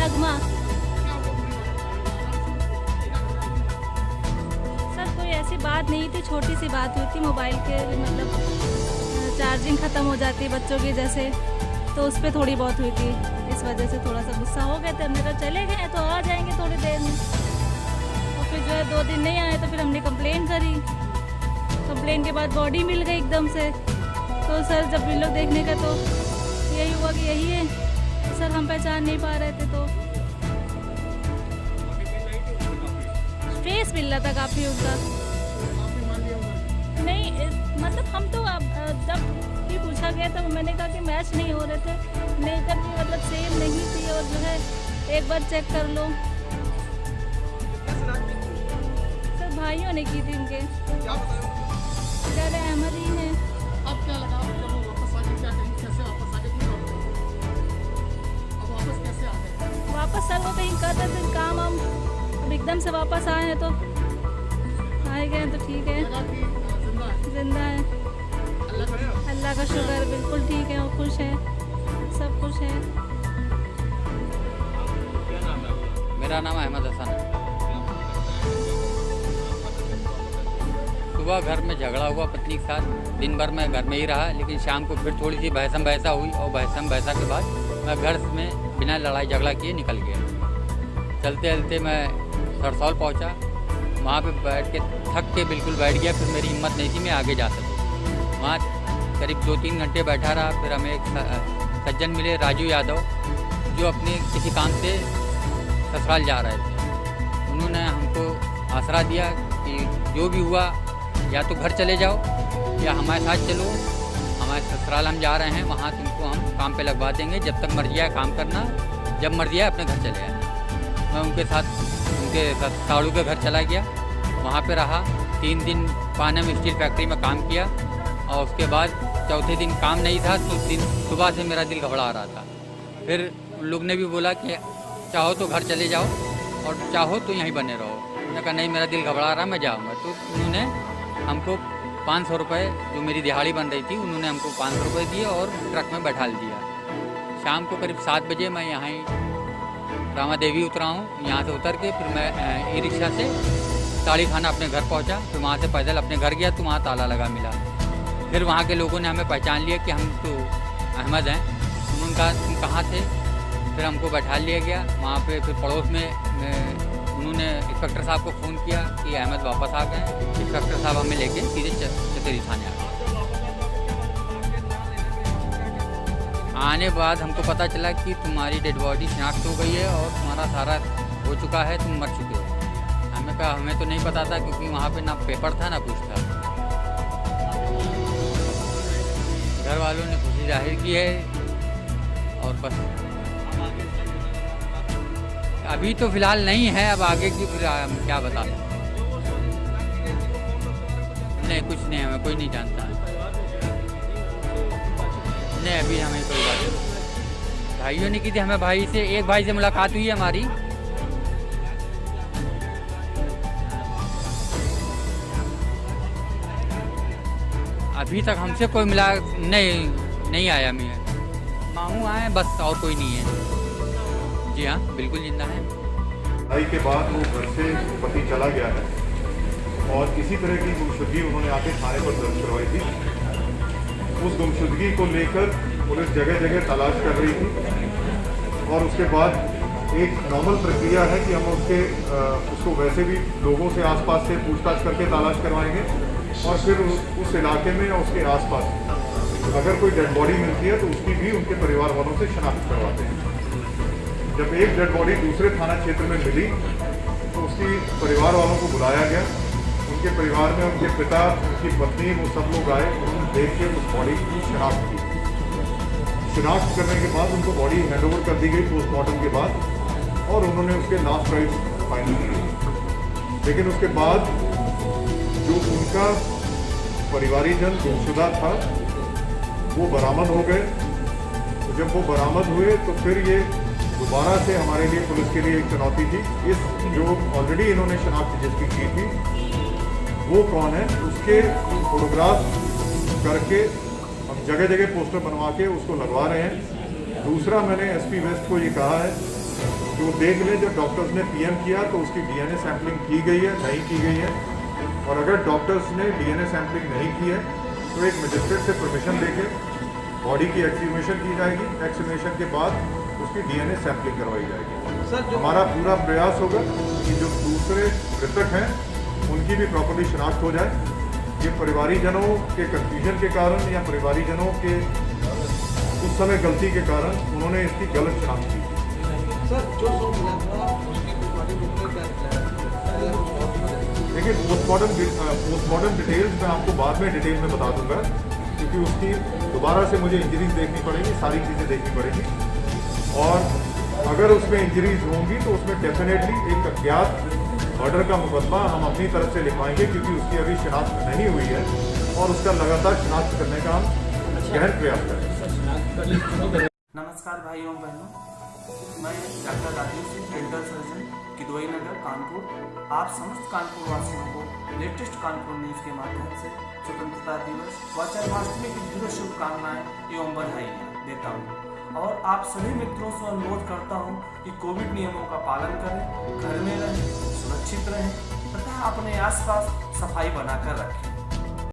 नगमा। Sir कोई ऐसी बात नहीं थी, छोटी सी बात हुई थी मोबाइल के, मतलब चार्जिंग ख़त्म हो जाती है बच्चों की जैसे, तो उस पर थोड़ी बहुत हुई थी। इस वजह से थोड़ा सा गुस्सा हो गए थे। हमने कहा चले गए तो आ जाएंगे थोड़ी देर में, और फिर जो है 2 दिन नहीं आए तो फिर हमने कंप्लेन करी। कंप्लेन के बाद बॉडी मिल गई एकदम से। तो सर जब भी लोग देखने का तो यही हुआ कि यही है, तो सर हम पहचान नहीं पा रहे थे। तो फेस मिल रहा था काफ़ी उनका। नहीं मतलब हम तो जब भी पूछा गया तो मैंने कहा कि मैच नहीं हो रहे थे, नेकर भी मतलब सेम नहीं थी, और जो है एक बार चेक कर लो। सर भाइयों ने की थी इनके, कह रहे अहमद ही हैं। अब क्या लगा जब वो वापस आ गए, क्या कहीं कैसे वापस आ गए, अब वापस कैसे आ गए? वापस सर वो कहीं कर रहे थे काम, हम अब एकदम से वापस आए हैं तो आए गए तो ठीक है, लगा कि जिंदा है, जिंदा है। अल्लाह का शुक्र, बिल्कुल ठीक है और खुश है, सब खुश है। मेरा नाम अहमद हसन है। सुबह घर में झगड़ा हुआ पत्नी के साथ, दिन भर मैं घर में ही रहा, लेकिन शाम को फिर थोड़ी सी बहसम बहसा हुई, और बहसम बहसा के बाद मैं घर में बिना लड़ाई झगड़ा किए निकल गया। चलते चलते मैं सरसौल पहुंचा, वहाँ पे बैठ के थक के बिल्कुल बैठ गया। फिर मेरी हिम्मत नहीं थी मैं आगे जा सकूँ। वहाँ करीब 2-3 घंटे बैठा रहा। फिर हमें एक सज्जन मिले, राजू यादव, जो अपने किसी काम से ससुराल जा रहे थे। उन्होंने हमको आसरा दिया कि जो भी हुआ या तो घर चले जाओ या हमारे साथ चलो, हमारे ससुराल हम जा रहे हैं, वहाँ तुमको हम काम पे लगवा देंगे, जब तक मर्जी है काम करना, जब मर्जी है अपने घर चले आए। मैं उनके साथ साड़ू के घर चला गया, वहाँ पे रहा 3 दिन। पाना में स्टील फैक्ट्री में काम किया, और उसके बाद चौथे दिन काम नहीं था, तो उस दिन सुबह से मेरा दिल घबरा रहा था। फिर उन लोग ने भी बोला कि चाहो तो घर चले जाओ और चाहो तो यहीं बने रहो। मैंने कहा नहीं, मेरा दिल घबरा रहा, मैं जाऊँगा। तो उन्होंने हमको 500 रुपये, जो मेरी दिहाड़ी बन रही थी, उन्होंने हमको 500 रुपये दिए और ट्रक में बैठा दिया। शाम को करीब 7 बजे मैं यहाँ ही रामा देवी उतरा हूँ। यहाँ से उतर के फिर मैं ई-रिक्शा से साड़ी खाना अपने घर पहुँचा। फिर वहाँ से पैदल अपने घर गया तो वहाँ ताला लगा मिला। फिर वहाँ के लोगों ने हमें पहचान लिया कि हम तो अहमद हैं। उन्होंने कहा तुम कहाँ थे? फिर हमको बैठा लिया गया वहाँ पे। फिर पड़ोस में उन्होंने इंस्पेक्टर साहब को फ़ोन किया कि अहमद वापस आ गए। इंस्पेक्टर साहब हमें लेके सीधे चतेरी थाने आ गए। आने बाद हमको पता चला कि तुम्हारी डेड बॉडी शनाख्त हो गई है और तुम्हारा सारा हो चुका है, तुम मर चुके हो। हमें कहा हमें तो नहीं पता था, क्योंकि वहाँ पे ना पेपर था ना कुछ था। घर वालों ने खुशी जाहिर की है, और बस अभी तो फ़िलहाल नहीं है, अब आगे की फिर हम क्या बता सकते। नहीं कुछ नहीं, हमें कोई नहीं जानता। नहीं अभी हमें कोई बात नहीं। भाइयों ने की थी, हमें भाई से, एक भाई से मुलाकात हुई है हमारी। अभी तक हमसे कोई मिला नहीं आया। मामू आए बस, और कोई नहीं है। जी हाँ बिल्कुल जिंदा है। लड़ाई के बाद वो घर से पति चला गया है, और इसी तरह की गुमशुदगी उन्होंने आके थाने पर दर्ज करवाई थी। उस गुमशुदगी को लेकर पुलिस जगह जगह तलाश कर रही थी, और उसके बाद एक नॉर्मल प्रक्रिया है कि हम उसको वैसे भी लोगों से आसपास से पूछताछ करके तलाश करवाएंगे, और फिर उस इलाके में या उसके आसपास अगर कोई डेड बॉडी मिलती है तो उसकी भी उनके परिवार वालों से शनाख्त करवाते हैं। जब एक डेड बॉडी दूसरे थाना क्षेत्र में मिली तो उसकी परिवार वालों को बुलाया गया। उनके परिवार में उनके पिता, उनकी पत्नी, वो सब लोग आए। उन्होंने देख के उस बॉडी की शनाख्त की। शनाख्त करने के बाद उनको बॉडी हैंडओवर कर दी गई पोस्टमार्टम के बाद, और उन्होंने उसके लास्ट राइट्स फाइनल किए। लेकिन उसके बाद जो उनका परिवारीजन गुमशुदा था वो बरामद हो गए। तो जब वो बरामद हुए तो फिर ये दोबारा से हमारे लिए, पुलिस के लिए एक चुनौती थी। इस जो ऑलरेडी इन्होंने शनाख्त जिसकी की थी वो कौन है, उसके फोटोग्राफ करके हम जगह जगह पोस्टर बनवा के उसको लगवा रहे हैं। दूसरा, मैंने एसपी वेस्ट को ये कहा है तो देख लें जब डॉक्टर्स ने पीएम किया तो उसकी डीएनए सैंपलिंग की गई है नहीं की गई है, और अगर डॉक्टर्स ने डीएनए सैंपलिंग नहीं की है तो एक मजिस्ट्रेट से परमिशन लेके बॉडी की एक्सह्यूमेशन की जाएगी। एक्सह्यूमेशन के बाद उसकी डीएनए सैंपलिंग करवाई जाएगी। सर हमारा पूरा प्रयास होगा कि जो दूसरे मृतक हैं उनकी भी प्रॉपर्ली शनाख्त हो जाए। ये परिवारीजनों के कंफ्यूजन के कारण या परिवारीजनों के उस समय गलती के कारण उन्होंने इसकी गलत शनाख्त की। सर जो शव मिला था उसकी बॉडी में क्या निकला? देखिए पोस्टमार्टम डिटेल्स मैं आपको बाद में डिटेल में बता दूंगा, क्योंकि उसकी दोबारा से मुझे इंजरीज देखनी पड़ेगी, सारी चीज़ें देखनी पड़ेगी, और अगर उसमें इंजरीज होंगी तो उसमें डेफिनेटली एक अज्ञात मर्डर का मुकदमा हम अपनी तरफ से लिखवाएंगे, क्योंकि उसकी अभी शनाख्त नहीं हुई है और उसका लगातार शनाख्त करने का हम गहन प्रयास करेंगे। नमस्कार भाइयों बहनों, मैं doctor Rajiv Singh, dental surgeon, Kidwai Nagar, Kanpur. आप समस्त कानपुर वासियों को लेटेस्ट कानपुर न्यूज़ के माध्यम से स्वतंत्रता दिवस व जन्माष्टमी की दृढ़ शुभकामनाएं एवं बधाइयाँ देता हूँ, और आप सभी मित्रों से अनुरोध करता हूँ कि कोविड नियमों का पालन करें, घर में रहें, सुरक्षित रहें तथा अपने आसपास सफाई बनाकर रखें।